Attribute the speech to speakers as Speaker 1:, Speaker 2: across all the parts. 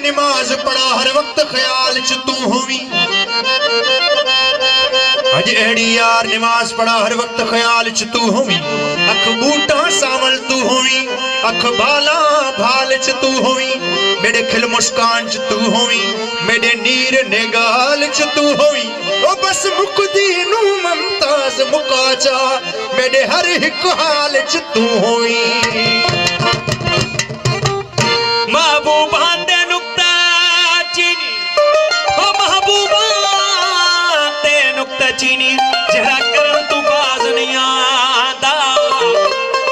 Speaker 1: नमाज पढ़ा हर वक्त ख्याल च तू होवी अज एड़ी यार नमाज पढ़ा हर वक्त ख्याल च तू होवी अख बूटा सावल तू होवी अख बाला भाल च तू होवी मेरे खिल मुस्कान च तू होवी मेरे नीर नेगाल च तू होवी ओ बस मुकदी नू मुमताज मुकाचा मेरे हर एक हाल च तू होवी
Speaker 2: महबूबा ते नुक्ता चीनी ओ महबूबा ते नुक्ता चीनी जरा करन तू बाज नहीं आंदा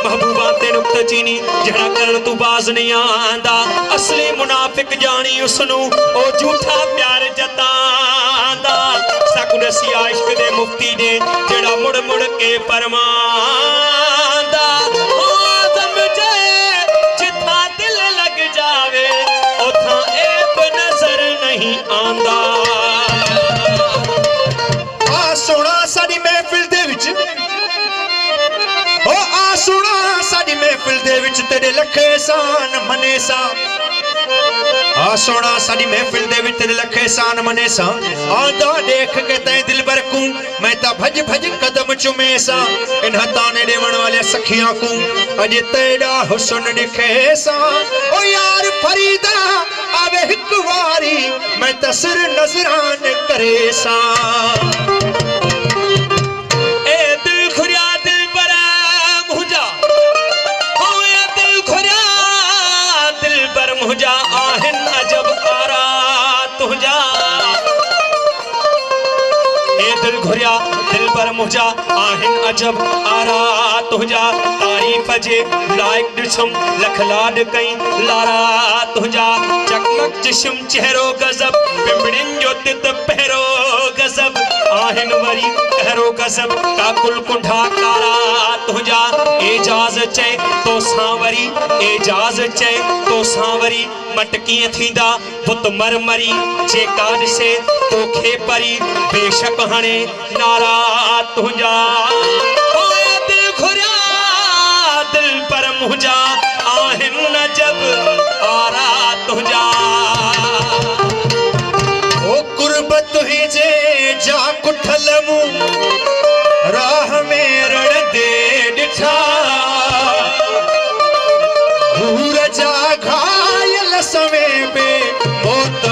Speaker 2: महबूबा ते नुक्ता चीनी जरा करन तू बाज नहीं आंदा असली मुनाफिक जानी उसनू ओ झूठा प्यार जतांदा साकू दसिया इश्क दे मुफ्ती ने जड़ा मुड़ मुड़ के फरमांदा ओ समझे जिथा दिल लग जावे उथा ऐब नजर नहीं आंदा
Speaker 1: आ सोना साडी महफिल दे विच ओ आ सोना साडी महफिल दे विच तेरे लखे सान मने सा आ सोना साडी महफिल दे विच तेरे लखे सान मने सा आंदा देख के तै दिल भर को मैं ता भज भज कदम चुमे सा इन हताने देवण वाले सखियां को अज तेरा हुस्न दिखे सा ओ यार फरीदा आवे हिक वारी मैं तसर नजरान करे सा
Speaker 2: ए दिल खुरिया दिल बरा मुझा ओ ए दिल खुरिया दिल बर मुझा आहन अजब आरा तुझा ए दिल खुरिया दिल पर मुझा आहन अजब आरा तुझा तारीफ जे लायक दिसम लख लाड कई लारा तुझा चकमक जिस्म चेहरो गजब पिंबड़िन जो तित पहरो गजब आहन वरी कहरो गजब काकुल कुंढा कारा तुझा एजाज चे तो सांवरी एजाज चे तो सांवरी मटकी थींदा बुत मरमरी जे काड से तो खे परी बेशक हणे नारा तुझा ओ दिल खुरिया दिल पर मुझा आहन नजब आरा तुझा
Speaker 1: ओ कुर्बत ही जे जा कुठलमू राह में रण दे डिठा घूर जा घायल सवे पे मौत